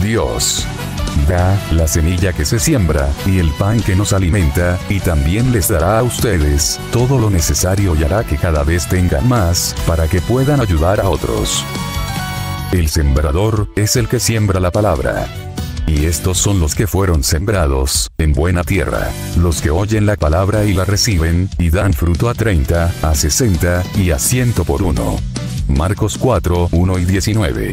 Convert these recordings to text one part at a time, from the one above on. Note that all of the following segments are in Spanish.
Dios da la semilla que se siembra y el pan que nos alimenta, y también les dará a ustedes todo lo necesario y hará que cada vez tengan más, para que puedan ayudar a otros. El sembrador es el que siembra la palabra. Y estos son los que fueron sembrados en buena tierra, los que oyen la palabra y la reciben, y dan fruto a 30, a 60, y a 100 por uno. Marcos 4, 1 y 19.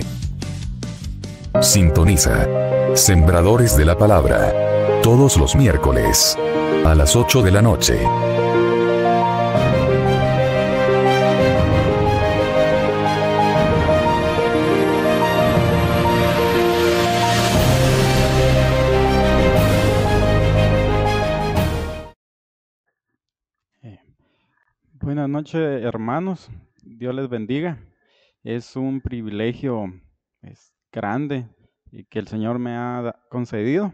Sintoniza Sembradores de la Palabra todos los miércoles a las 8 de la noche. Buenas noches, hermanos. Dios les bendiga. Es un privilegio grande y que el Señor me ha concedido.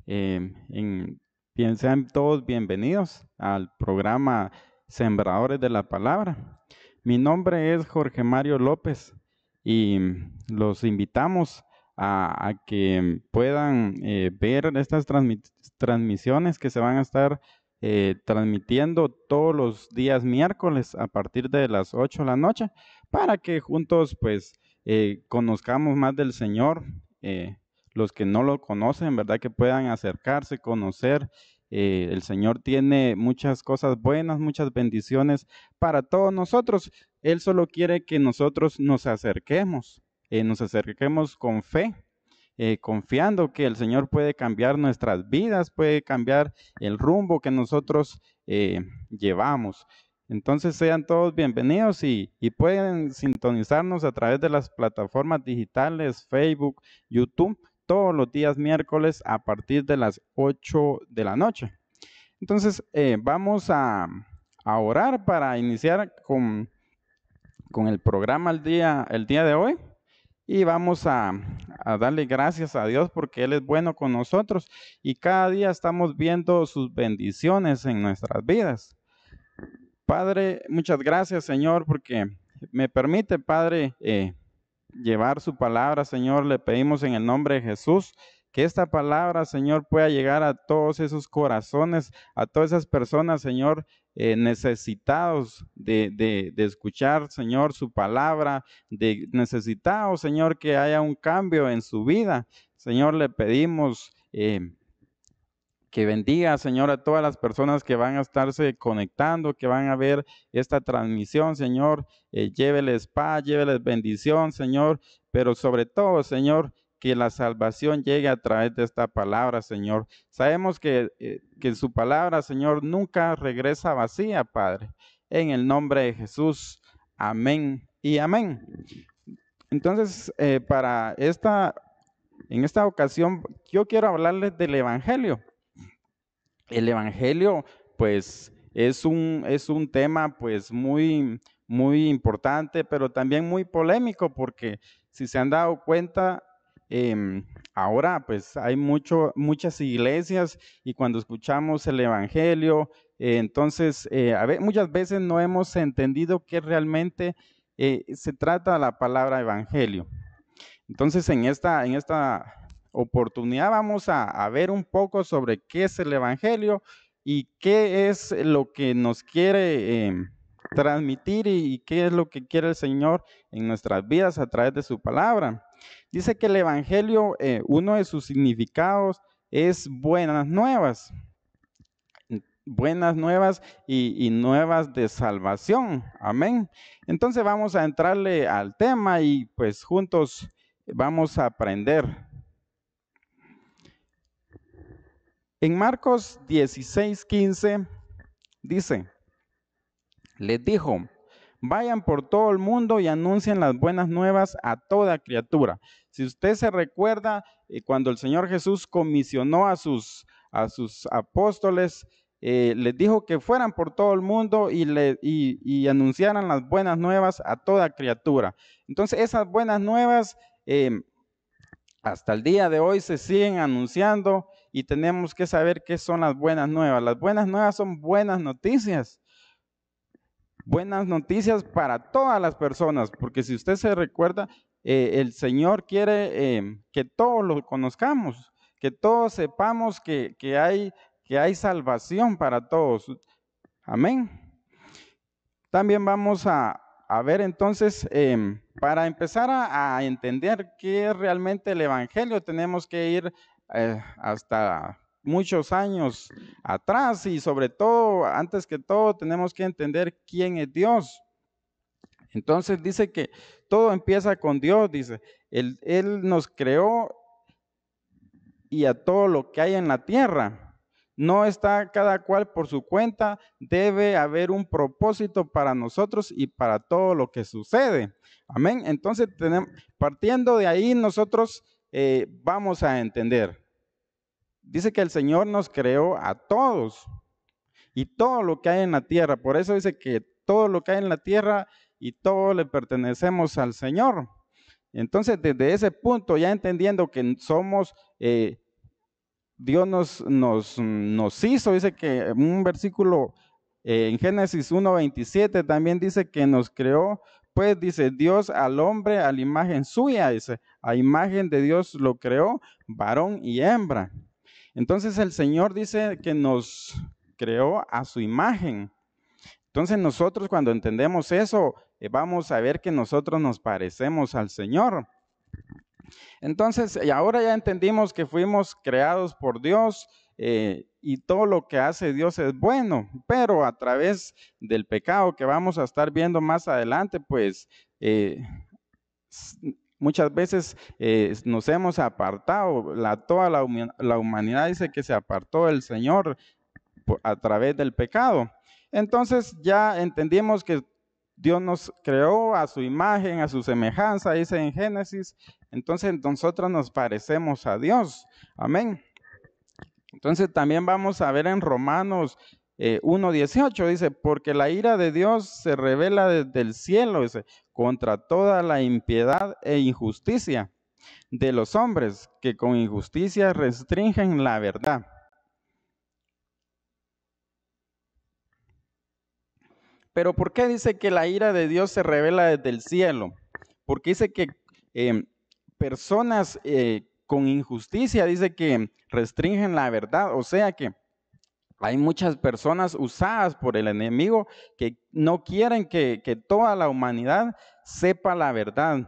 Sean todos bienvenidos al programa Sembradores de la Palabra. Mi nombre es Jorge Mario López y los invitamos a que puedan ver estas transmisiones que se van a estar transmitiendo todos los días miércoles a partir de las 8 de la noche, para que juntos conozcamos más del Señor. Los que no lo conocen, ¿verdad? Que puedan acercarse, conocer. El Señor tiene muchas cosas buenas, muchas bendiciones para todos nosotros. Él solo quiere que nosotros nos acerquemos con fe. Confiando que el Señor puede cambiar nuestras vidas, puede cambiar el rumbo que nosotros llevamos. Entonces sean todos bienvenidos y pueden sintonizarnos a través de las plataformas digitales, Facebook, YouTube, todos los días miércoles a partir de las 8 de la noche. Entonces vamos a orar para iniciar con el programa el día de hoy. Y vamos a darle gracias a Dios porque Él es bueno con nosotros y cada día estamos viendo sus bendiciones en nuestras vidas. Padre, muchas gracias, Señor, porque me permite, Padre, llevar su palabra, Señor. Le pedimos en el nombre de Jesús que esta palabra, Señor, pueda llegar a todos esos corazones, a todas esas personas, Señor, necesitados de escuchar, Señor, su palabra, necesitados, Señor, que haya un cambio en su vida. Señor, le pedimos que bendiga, Señor, a todas las personas que van a estarse conectando, que van a ver esta transmisión, Señor. Lléveles paz, lléveles bendición, Señor, pero sobre todo, Señor, que la salvación llegue a través de esta palabra, Señor. Sabemos que su palabra, Señor, nunca regresa vacía, Padre. En el nombre de Jesús, amén y amén. Entonces, en esta ocasión, yo quiero hablarles del Evangelio. El Evangelio, pues, es un tema, pues, muy, muy importante, pero también muy polémico, porque si se han dado cuenta, ahora pues hay muchas iglesias y cuando escuchamos el Evangelio, entonces muchas veces no hemos entendido qué realmente se trata la palabra Evangelio. Entonces en esta oportunidad vamos a ver un poco sobre qué es el Evangelio y qué es lo que nos quiere transmitir y qué es lo que quiere el Señor en nuestras vidas a través de su palabra. Dice que el Evangelio, uno de sus significados es buenas nuevas y nuevas de salvación. Amén. Entonces vamos a entrarle al tema y pues juntos vamos a aprender. En Marcos 16:15 dice, les dijo, vayan por todo el mundo y anuncien las buenas nuevas a toda criatura. Si usted se recuerda, cuando el Señor Jesús comisionó a sus apóstoles, les dijo que fueran por todo el mundo y anunciaran las buenas nuevas a toda criatura. Entonces esas buenas nuevas hasta el día de hoy se siguen anunciando y tenemos que saber qué son las buenas nuevas. Las buenas nuevas son buenas noticias. Buenas noticias para todas las personas, porque si usted se recuerda, el Señor quiere que todos lo conozcamos, que todos sepamos que hay salvación para todos. Amén. También vamos a ver entonces, para empezar a entender qué es realmente el Evangelio, tenemos que ir hasta muchos años atrás y sobre todo, antes que todo, tenemos que entender quién es Dios. Entonces dice que todo empieza con Dios, dice, Él nos creó y a todo lo que hay en la tierra. No está cada cual por su cuenta, debe haber un propósito para nosotros y para todo lo que sucede. Amén. Entonces, partiendo de ahí, nosotros vamos a entender. Dice que el Señor nos creó a todos y todo lo que hay en la tierra. Por eso dice que todo lo que hay en la tierra y todo le pertenecemos al Señor. Entonces, desde ese punto, ya entendiendo que somos... Dios nos hizo, dice que un versículo en Génesis 1:27 también dice que nos creó, pues dice Dios al hombre a la imagen suya, dice, a imagen de Dios lo creó, varón y hembra. Entonces el Señor dice que nos creó a su imagen. Entonces nosotros cuando entendemos eso, vamos a ver que nosotros nos parecemos al Señor. Entonces, y ahora ya entendimos que fuimos creados por Dios y todo lo que hace Dios es bueno, pero a través del pecado que vamos a estar viendo más adelante, pues muchas veces nos hemos apartado, toda la humanidad dice que se apartó del Señor a través del pecado. Entonces ya entendimos que Dios nos creó a su imagen, a su semejanza, dice en Génesis. Entonces nosotros nos parecemos a Dios. Amén. Entonces también vamos a ver en Romanos 1:18, dice, porque la ira de Dios se revela desde el cielo, dice, contra toda la impiedad e injusticia de los hombres que con injusticia restringen la verdad. Pero ¿por qué dice que la ira de Dios se revela desde el cielo? Porque dice que personas con injusticia, dice que restringen la verdad. O sea que hay muchas personas usadas por el enemigo que no quieren que toda la humanidad sepa la verdad,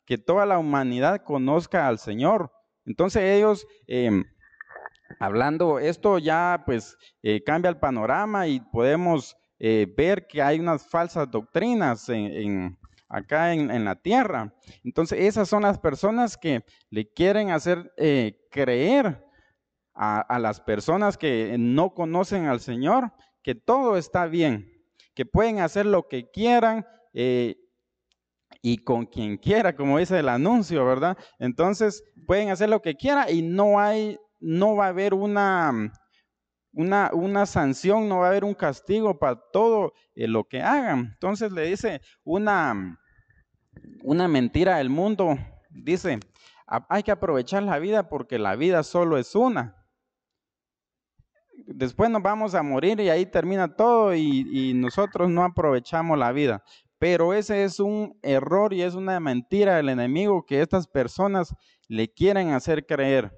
que toda la humanidad conozca al Señor. Entonces ellos... hablando esto ya pues cambia el panorama y podemos ver que hay unas falsas doctrinas acá en la tierra. Entonces esas son las personas que le quieren hacer creer a las personas que no conocen al Señor que todo está bien, que pueden hacer lo que quieran y con quien quiera, como dice el anuncio, ¿verdad? Entonces pueden hacer lo que quieran y no va a haber una sanción, no va a haber un castigo para todo lo que hagan. Entonces le dice una mentira del mundo, dice, hay que aprovechar la vida porque la vida solo es una. Después nos vamos a morir y ahí termina todo y nosotros no aprovechamos la vida. Pero ese es un error y es una mentira del enemigo que estas personas le quieren hacer creer.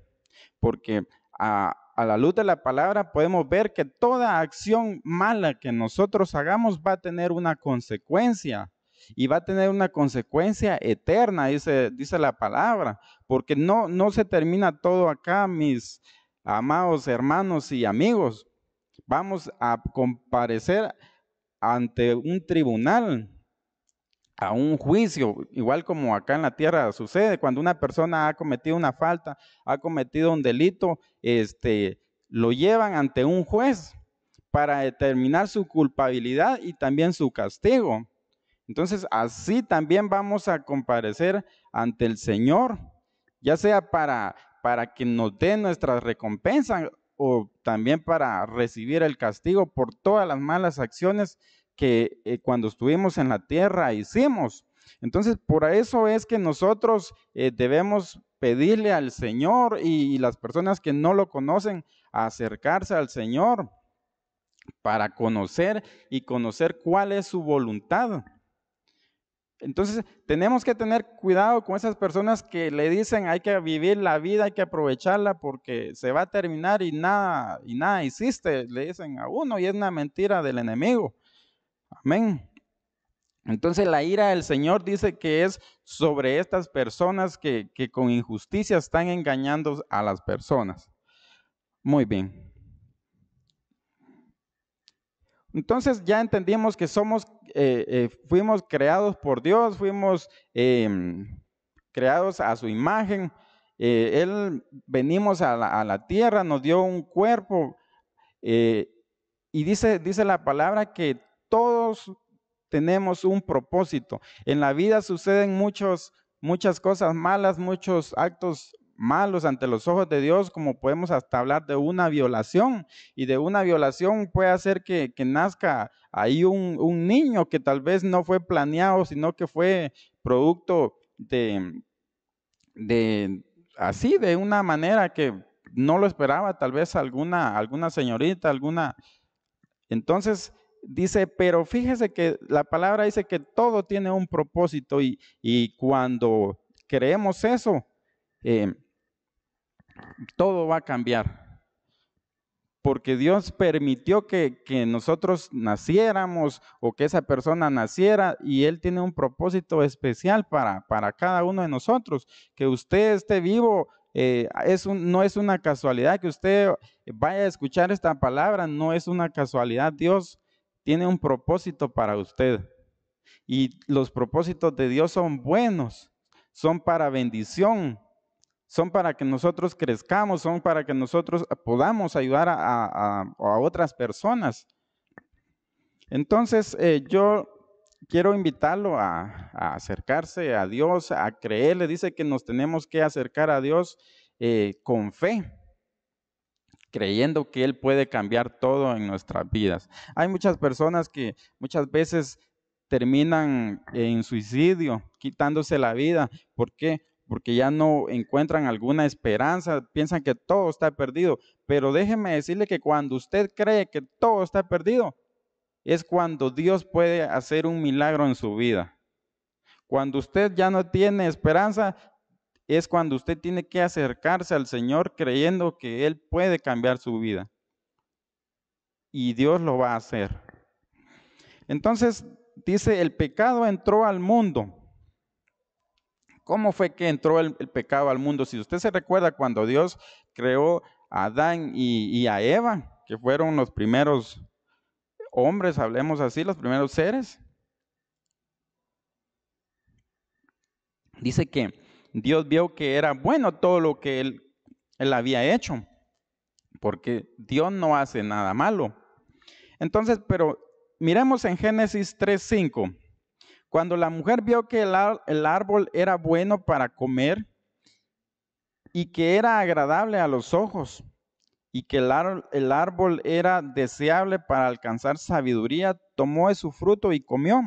Porque a la luz de la palabra podemos ver que toda acción mala que nosotros hagamos va a tener una consecuencia y va a tener una consecuencia eterna, dice la palabra, porque no se termina todo acá, mis amados hermanos y amigos. Vamos a comparecer ante un tribunal, a un juicio, igual como acá en la tierra sucede, cuando una persona ha cometido una falta, ha cometido un delito, lo llevan ante un juez para determinar su culpabilidad y también su castigo. Entonces, así también vamos a comparecer ante el Señor, ya sea para que nos dé nuestra recompensa o también para recibir el castigo por todas las malas acciones que cuando estuvimos en la tierra hicimos. Entonces, por eso es que nosotros debemos pedirle al Señor y las personas que no lo conocen, acercarse al Señor para conocer cuál es su voluntad. Entonces, tenemos que tener cuidado con esas personas que le dicen hay que vivir la vida, hay que aprovecharla porque se va a terminar y nada hiciste, le dicen a uno, y es una mentira del enemigo. Amén. Entonces, la ira del Señor dice que es sobre estas personas que con injusticia están engañando a las personas. Muy bien. Entonces ya entendimos que fuimos creados por Dios, fuimos creados a su imagen. Venimos a la tierra, nos dio un cuerpo y dice la palabra que todos tenemos un propósito. En la vida suceden muchas cosas malas, muchos actos malos ante los ojos de Dios, como podemos hasta hablar de una violación, y de una violación puede hacer que nazca ahí un niño que tal vez no fue planeado, sino que fue producto de una manera que no lo esperaba, tal vez alguna señorita, entonces dice, pero fíjese que la palabra dice que todo tiene un propósito y cuando creemos eso, todo va a cambiar. Porque Dios permitió que nosotros naciéramos o que esa persona naciera y Él tiene un propósito especial para cada uno de nosotros. Que usted esté vivo no es una casualidad, que usted vaya a escuchar esta palabra no es una casualidad. Dios tiene un propósito para usted y los propósitos de Dios son buenos, son para bendición. Son para que nosotros crezcamos, son para que nosotros podamos ayudar a otras personas. Entonces, yo quiero invitarlo a acercarse a Dios, a creerle. Dice que nos tenemos que acercar a Dios con fe, creyendo que Él puede cambiar todo en nuestras vidas. Hay muchas personas que muchas veces terminan en suicidio, quitándose la vida. ¿Por qué? Porque ya no encuentran alguna esperanza, piensan que todo está perdido. Pero déjeme decirle que cuando usted cree que todo está perdido, es cuando Dios puede hacer un milagro en su vida. Cuando usted ya no tiene esperanza, es cuando usted tiene que acercarse al Señor creyendo que Él puede cambiar su vida. Y Dios lo va a hacer. Entonces, dice, el pecado entró al mundo. ¿Cómo fue que entró el pecado al mundo? Si usted se recuerda cuando Dios creó a Adán y a Eva, que fueron los primeros hombres, hablemos así, los primeros seres. Dice que Dios vio que era bueno todo lo que él había hecho, porque Dios no hace nada malo. Entonces, pero miremos en Génesis 3:5. Cuando la mujer vio que el árbol era bueno para comer y que era agradable a los ojos y que el árbol era deseable para alcanzar sabiduría, tomó de su fruto y comió.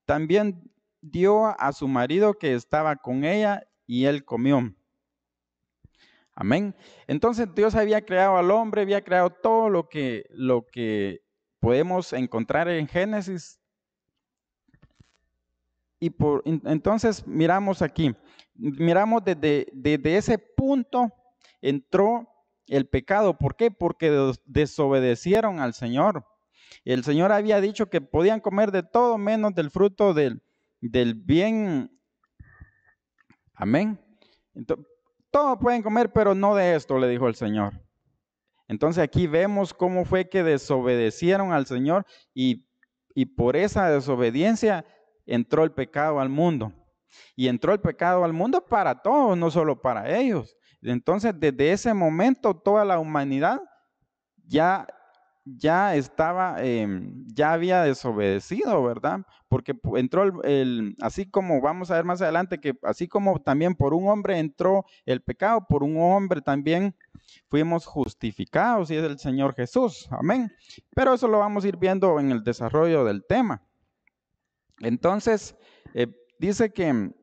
También dio a su marido que estaba con ella y él comió. Amén. Entonces Dios había creado al hombre, había creado todo lo que podemos encontrar en Génesis. Entonces miramos aquí, desde ese punto entró el pecado. ¿Por qué? Porque desobedecieron al Señor. El Señor había dicho que podían comer de todo menos del fruto del bien. Amén. Entonces, todo pueden comer, pero no de esto, le dijo el Señor. Entonces aquí vemos cómo fue que desobedecieron al Señor y por esa desobediencia entró el pecado al mundo. Y entró el pecado al mundo para todos, no solo para ellos. Entonces, desde ese momento, toda la humanidad ya estaba, ya había desobedecido, ¿verdad? Porque entró así como vamos a ver más adelante, que así como también por un hombre entró el pecado, por un hombre también fuimos justificados, y es el Señor Jesús. Amén. Pero eso lo vamos a ir viendo en el desarrollo del tema. Entonces, dice que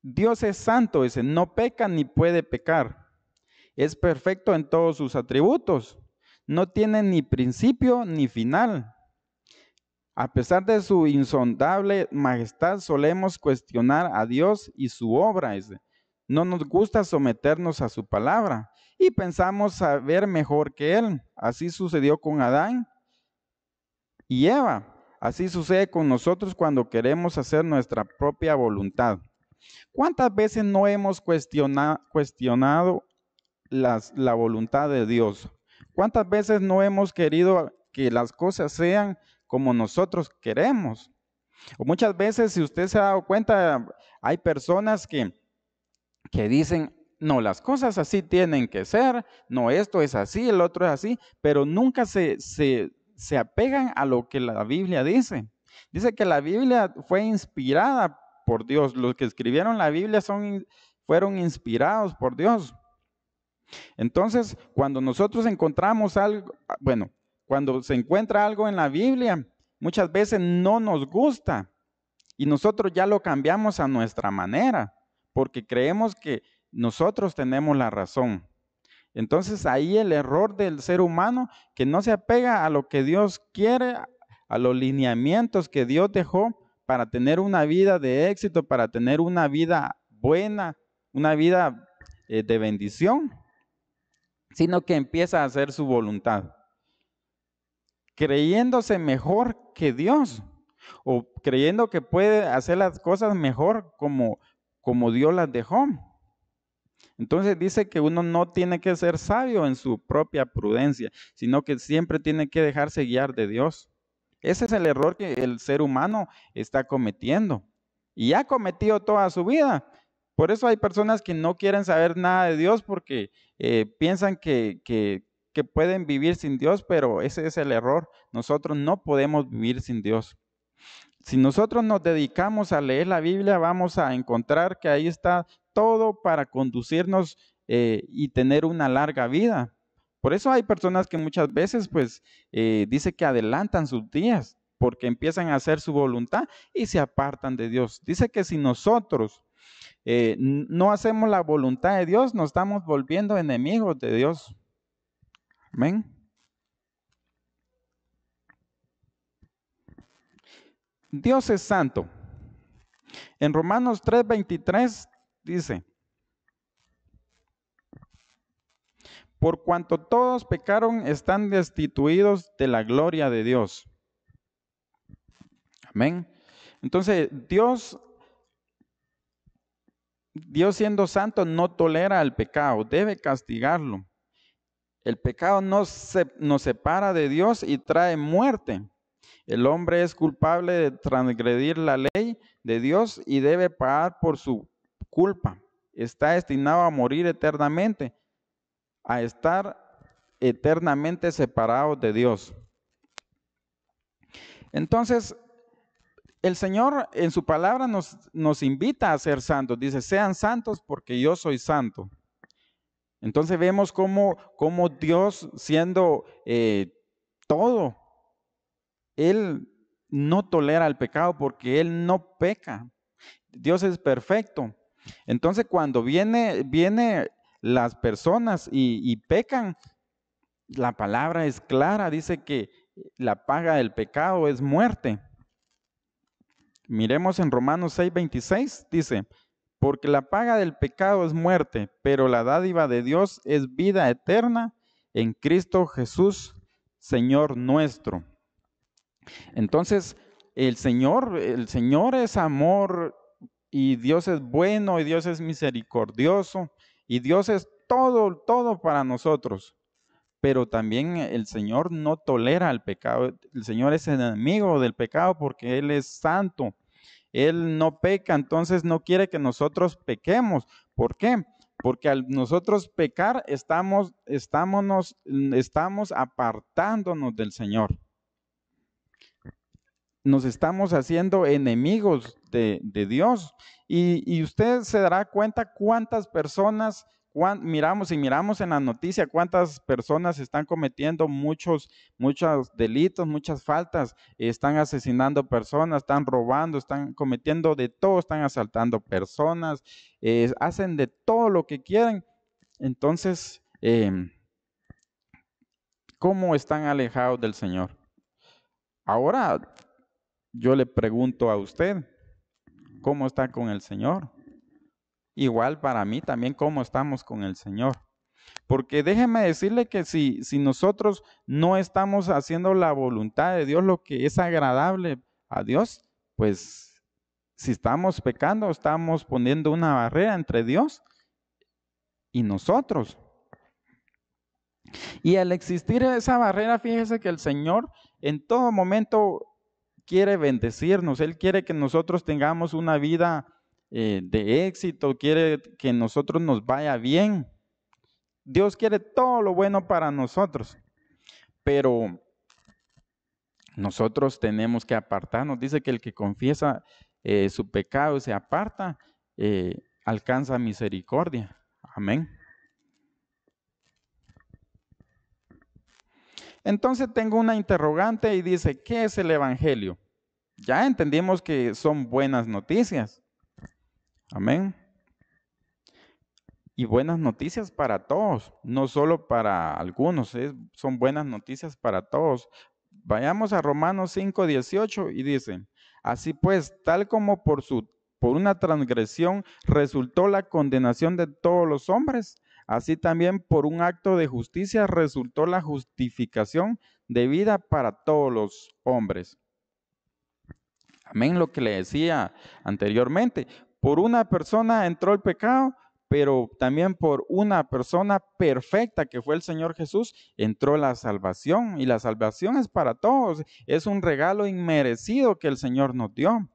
Dios es santo, dice, no peca ni puede pecar. Es perfecto en todos sus atributos. No tiene ni principio ni final. A pesar de su insondable majestad, solemos cuestionar a Dios y su obra. Dice. No nos gusta someternos a su palabra y pensamos saber mejor que Él. Así sucedió con Adán y Eva. Así sucede con nosotros cuando queremos hacer nuestra propia voluntad. ¿Cuántas veces no hemos cuestionado la voluntad de Dios? ¿Cuántas veces no hemos querido que las cosas sean como nosotros queremos? O muchas veces, si usted se ha dado cuenta, hay personas que dicen, no, las cosas así tienen que ser, no, esto es así, el otro es así, pero nunca se apegan a lo que la Biblia dice. Dice que la Biblia fue inspirada por Dios. Los que escribieron la Biblia fueron inspirados por Dios. Entonces, cuando nosotros encontramos algo, bueno, cuando se encuentra algo en la Biblia, muchas veces no nos gusta y nosotros ya lo cambiamos a nuestra manera, porque creemos que nosotros tenemos la razón. Entonces ahí el error del ser humano que no se apega a lo que Dios quiere, a los lineamientos que Dios dejó para tener una vida de éxito, para tener una vida buena, una vida de bendición, sino que empieza a hacer su voluntad, creyéndose mejor que Dios o creyendo que puede hacer las cosas mejor como Dios las dejó. Entonces dice que uno no tiene que ser sabio en su propia prudencia, sino que siempre tiene que dejarse guiar de Dios. Ese es el error que el ser humano está cometiendo y ha cometido toda su vida. Por eso hay personas que no quieren saber nada de Dios porque piensan que pueden vivir sin Dios, pero ese es el error. Nosotros no podemos vivir sin Dios. Si nosotros nos dedicamos a leer la Biblia, vamos a encontrar que ahí está todo para conducirnos y tener una larga vida. Por eso hay personas que muchas veces pues dice que adelantan sus días porque empiezan a hacer su voluntad y se apartan de Dios. Dice que si nosotros no hacemos la voluntad de Dios, nos estamos volviendo enemigos de Dios. Amén. Dios es santo. En Romanos 3:23 dice, por cuanto todos pecaron, están destituidos de la gloria de Dios. Amén. Entonces, Dios siendo santo no tolera el pecado, debe castigarlo. El pecado nos separa de Dios y trae muerte. El hombre es culpable de transgredir la ley de Dios y debe pagar por su culpa. Está destinado a morir eternamente, a estar eternamente separado de Dios. Entonces, el Señor en su palabra nos invita a ser santos. Dice, sean santos porque yo soy santo. Entonces vemos cómo Dios siendo todo, Él no tolera el pecado porque Él no peca. Dios es perfecto. Entonces cuando viene las personas y pecan, la palabra es clara, dice que la paga del pecado es muerte. Miremos en Romanos 6:26, dice, porque la paga del pecado es muerte, pero la dádiva de Dios es vida eterna en Cristo Jesús, Señor nuestro. Entonces, el Señor es amor y Dios es bueno y Dios es misericordioso y Dios es todo para nosotros. Pero también el Señor no tolera el pecado. El Señor es enemigo del pecado porque Él es santo. Él no peca, entonces no quiere que nosotros pequemos. ¿Por qué? Porque al nosotros pecar estamos apartándonos del Señor. Nos estamos haciendo enemigos de Dios. Y usted se dará cuenta cuántas personas, miramos en la noticia cuántas personas están cometiendo muchos delitos, muchas faltas, están asesinando personas, están robando, están cometiendo de todo, están asaltando personas, hacen de todo lo que quieren. Entonces, ¿cómo están alejados del Señor? Ahora, yo le pregunto a usted, ¿cómo está con el Señor? Igual para mí también, ¿cómo estamos con el Señor? Porque déjeme decirle que si nosotros no estamos haciendo la voluntad de Dios, lo que es agradable a Dios, pues si estamos pecando, estamos poniendo una barrera entre Dios y nosotros. Y al existir esa barrera, fíjese que el Señor en todo momento quiere bendecirnos. Él quiere que nosotros tengamos una vida de éxito, quiere que nosotros nos vaya bien. Dios quiere todo lo bueno para nosotros, pero nosotros tenemos que apartarnos. Dice que el que confiesa su pecado y se aparta, alcanza misericordia. Amén. Entonces tengo una interrogante y dice, ¿qué es el Evangelio? Ya entendimos que son buenas noticias. Amén. Y buenas noticias para todos, no solo para algunos, son buenas noticias para todos. Vayamos a Romanos 5:18 y dice, así pues, tal como por una transgresión resultó la condenación de todos los hombres, así también por un acto de justicia resultó la justificación de vida para todos los hombres. Amén, lo que le decía anteriormente, por una persona entró el pecado, pero también por una persona perfecta que fue el Señor Jesús, entró la salvación. Y la salvación es para todos, es un regalo inmerecido que el Señor nos dio.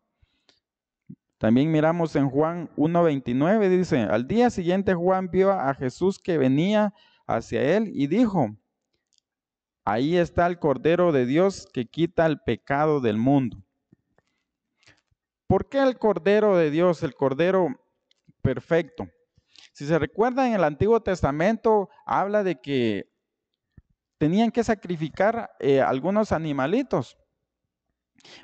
También miramos en Juan 1:29, dice, al día siguiente Juan vio a Jesús que venía hacia él y dijo, ahí está el Cordero de Dios que quita el pecado del mundo. ¿Por qué el Cordero de Dios, el Cordero perfecto? Si se recuerda, en el Antiguo Testamento habla de que tenían que sacrificar algunos animalitos.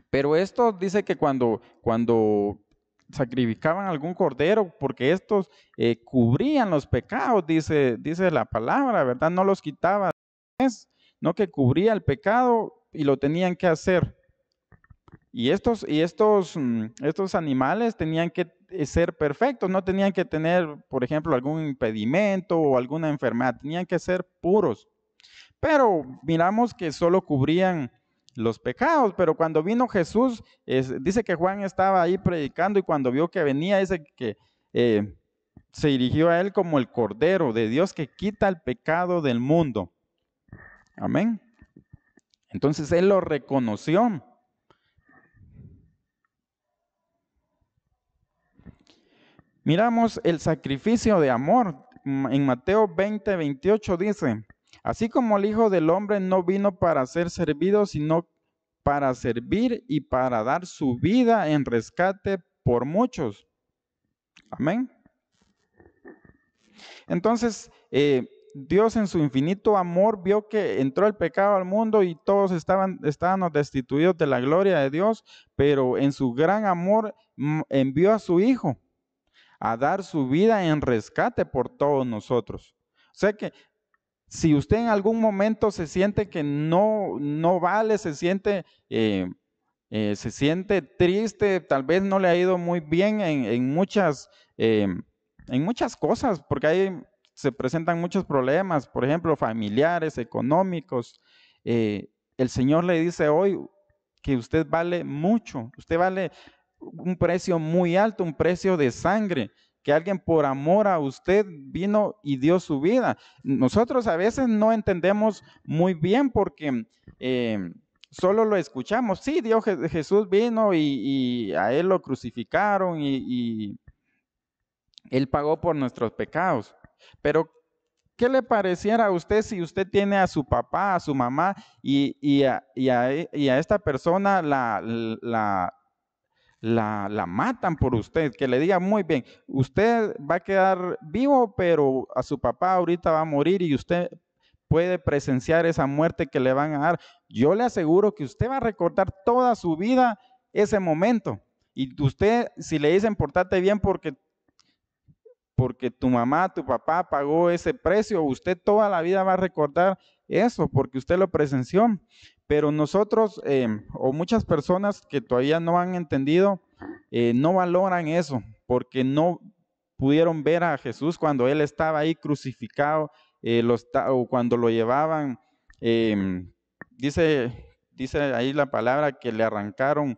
Pero esto dice que cuando sacrificaban algún cordero, porque estos cubrían los pecados, dice la palabra, ¿verdad? No los quitaba, no, que cubría el pecado y lo tenían que hacer. Y estos animales tenían que ser perfectos, no tenían que tener, por ejemplo, algún impedimento o alguna enfermedad, tenían que ser puros. Pero miramos que solo cubrían los pecados, pero cuando vino Jesús, dice que Juan estaba ahí predicando y cuando vio que venía, dice que se dirigió a él como el Cordero de Dios que quita el pecado del mundo. Amén. Entonces él lo reconoció. Miramos el sacrificio de amor. En Mateo 20:28 dice, así como el Hijo del Hombre no vino para ser servido, sino para servir y para dar su vida en rescate por muchos. Amén. Entonces, Dios en su infinito amor vio que entró el pecado al mundo y todos estábamos destituidos de la gloria de Dios, pero en su gran amor envió a su Hijo a dar su vida en rescate por todos nosotros. O sea que si usted en algún momento se siente que no vale, se siente triste, tal vez no le ha ido muy bien en muchas cosas, porque ahí se presentan muchos problemas, por ejemplo, familiares, económicos. El Señor le dice hoy que usted vale mucho, usted vale un precio muy alto, un precio de sangre, que alguien por amor a usted vino y dio su vida. Nosotros a veces no entendemos muy bien porque solo lo escuchamos. Sí, Jesús vino y a él lo crucificaron y él pagó por nuestros pecados. Pero ¿qué le pareciera a usted si usted tiene a su papá, a su mamá y a esta persona la matan por usted? Que le diga, muy bien, usted va a quedar vivo, pero a su papá ahorita va a morir y usted puede presenciar esa muerte que le van a dar. Yo le aseguro que usted va a recordar toda su vida ese momento. Y usted, si le dicen portate bien porque tu mamá, tu papá pagó ese precio, usted toda la vida va a recordar eso, porque usted lo presenció. Pero nosotros, o muchas personas que todavía no han entendido, no valoran eso, porque no pudieron ver a Jesús cuando Él estaba ahí crucificado, o cuando lo llevaban, dice ahí la palabra que le arrancaron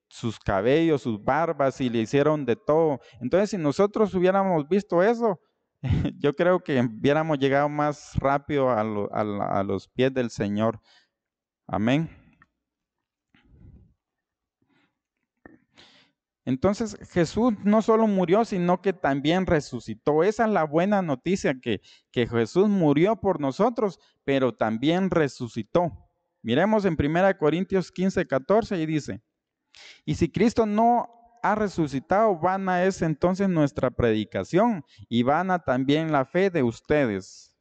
sus cabellos, sus barbas y le hicieron de todo. Entonces, si nosotros hubiéramos visto eso, yo creo que hubiéramos llegado más rápido a los pies del Señor. Amén. Entonces Jesús no solo murió, sino que también resucitó. Esa es la buena noticia, que Jesús murió por nosotros, pero también resucitó. Miremos en 1 Corintios 15:14 y dice: y si Cristo no ha resucitado, vana es entonces nuestra predicación y vana también la fe de ustedes.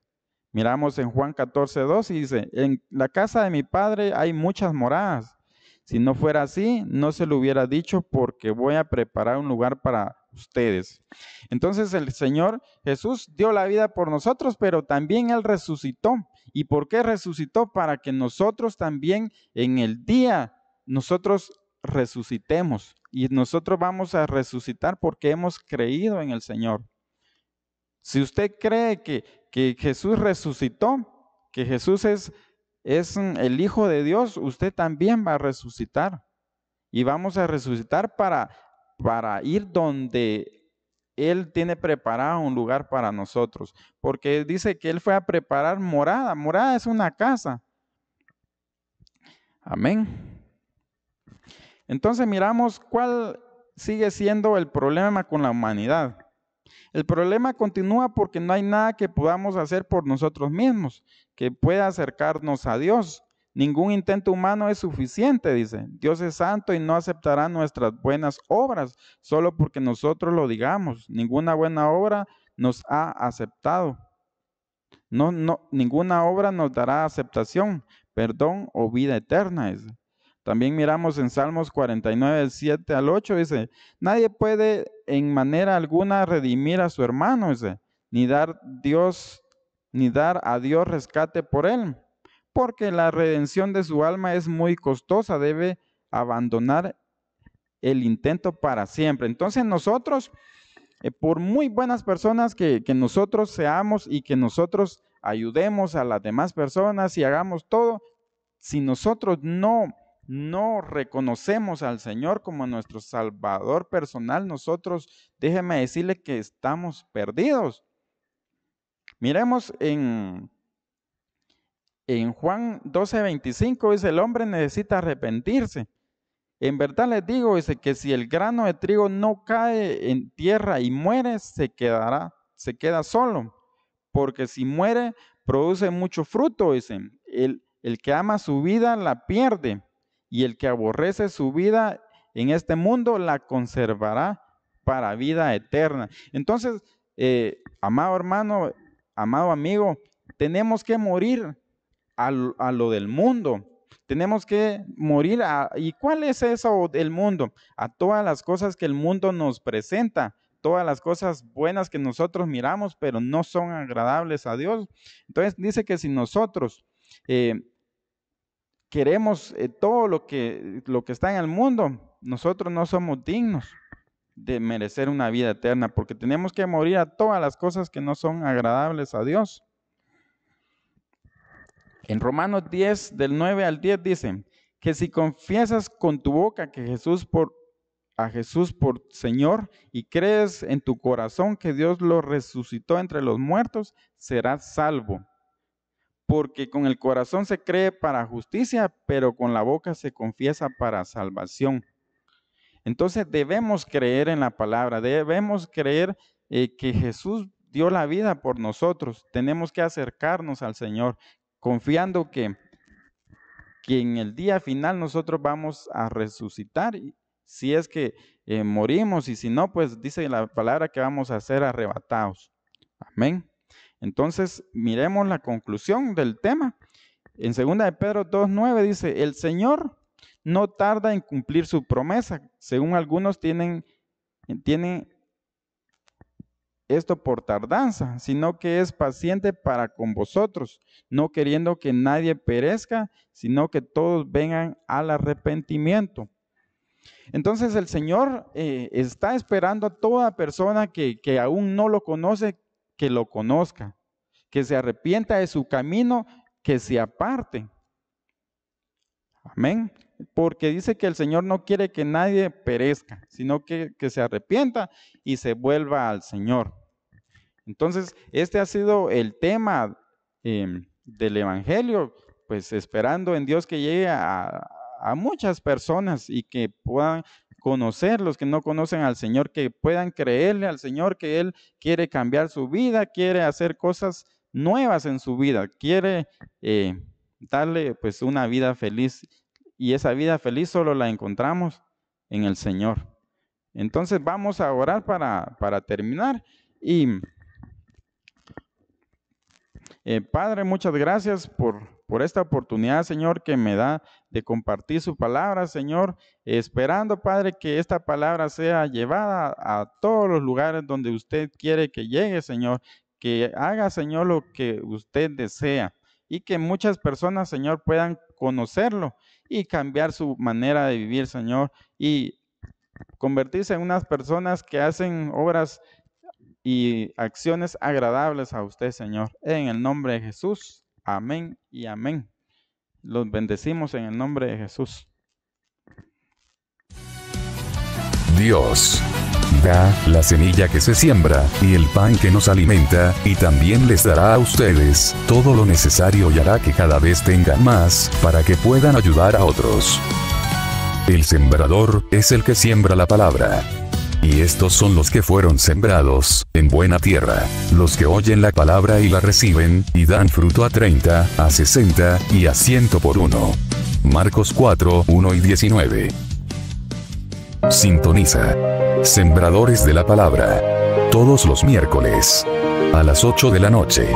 Miramos en Juan 14:2 y dice: en la casa de mi Padre hay muchas moradas. Si no fuera así, no se lo hubiera dicho, porque voy a preparar un lugar para ustedes. Entonces el Señor Jesús dio la vida por nosotros, pero también Él resucitó. ¿Y por qué resucitó? Para que nosotros también en el día, nosotros resucitemos. Y nosotros vamos a resucitar porque hemos creído en el Señor. Si usted cree que Jesús resucitó, que Jesús es el Hijo de Dios, usted también va a resucitar. Y vamos a resucitar para ir donde Él tiene preparado un lugar para nosotros. Porque dice que Él fue a preparar morada. Morada es una casa. Amén. Entonces miramos cuál sigue siendo el problema con la humanidad. El problema continúa porque no hay nada que podamos hacer por nosotros mismos que pueda acercarnos a Dios. Ningún intento humano es suficiente, dice. Dios es santo y no aceptará nuestras buenas obras solo porque nosotros lo digamos. Ninguna buena obra nos ha aceptado. Ninguna obra nos dará aceptación, perdón o vida eterna, dice. También miramos en Salmos 49, 7 al 8, dice: nadie puede en manera alguna redimir a su hermano, dice, ni dar a Dios rescate por él, porque la redención de su alma es muy costosa, debe abandonar el intento para siempre. Entonces nosotros, por muy buenas personas que nosotros seamos y que nosotros ayudemos a las demás personas y hagamos todo, si nosotros no reconocemos al Señor como nuestro Salvador personal, nosotros, déjeme decirle que estamos perdidos. Miremos en Juan 12:25, dice: el hombre necesita arrepentirse. En verdad les digo, dice, que si el grano de trigo no cae en tierra y muere, se queda solo, porque si muere, produce mucho fruto, dice. El que ama su vida la pierde, y el que aborrece su vida en este mundo la conservará para vida eterna. Entonces, amado hermano, amado amigo, tenemos que morir a lo del mundo. Tenemos que morir ¿y cuál es eso del mundo? A todas las cosas que el mundo nos presenta, todas las cosas buenas que nosotros miramos, pero no son agradables a Dios. Entonces dice que si nosotros queremos todo lo que está en el mundo, nosotros no somos dignos de merecer una vida eterna, porque tenemos que morir a todas las cosas que no son agradables a Dios. En Romanos 10, del 9 al 10 dice que si confiesas con tu boca que a Jesús por Señor y crees en tu corazón que Dios lo resucitó entre los muertos, serás salvo. Porque con el corazón se cree para justicia, pero con la boca se confiesa para salvación. Entonces debemos creer en la palabra, debemos creer que Jesús dio la vida por nosotros. Tenemos que acercarnos al Señor, confiando que en el día final nosotros vamos a resucitar, si es que morimos, y si no, pues dice la palabra que vamos a ser arrebatados. Amén. Entonces, miremos la conclusión del tema. En 2 de Pedro 2:9 dice: el Señor no tarda en cumplir su promesa, según algunos tienen esto por tardanza, sino que es paciente para con vosotros, no queriendo que nadie perezca, sino que todos vengan al arrepentimiento. Entonces el Señor está esperando a toda persona que aún no lo conoce, que lo conozca, que se arrepienta de su camino, que se aparte. Amén. Porque dice que el Señor no quiere que nadie perezca, sino que se arrepienta y se vuelva al Señor. Entonces, este ha sido el tema del Evangelio, pues esperando en Dios que llegue a muchas personas y que puedan conocer, los que no conocen al Señor, que puedan creerle al Señor, que Él quiere cambiar su vida, quiere hacer cosas nuevas en su vida, quiere darle pues una vida feliz, y esa vida feliz solo la encontramos en el Señor. Entonces vamos a orar para terminar. Y Padre, muchas gracias por esta oportunidad, Señor, que me da de compartir su palabra, Señor, esperando, Padre, que esta palabra sea llevada a todos los lugares donde usted quiere que llegue, Señor, que haga, Señor, lo que usted desea, y que muchas personas, Señor, puedan conocerlo y cambiar su manera de vivir, Señor, y convertirse en unas personas que hacen obras y acciones agradables a usted, Señor. En el nombre de Jesús. Amén y amén. Los bendecimos en el nombre de Jesús. Dios da la semilla que se siembra y el pan que nos alimenta, y también les dará a ustedes todo lo necesario y hará que cada vez tengan más, para que puedan ayudar a otros. El sembrador es el que siembra la palabra. Y estos son los que fueron sembrados en buena tierra, los que oyen la palabra y la reciben, y dan fruto a 30, a 60, y a 100 por uno. Marcos 4, 1 y 19. Sintoniza Sembradores de la Palabra todos los miércoles a las 8 de la noche.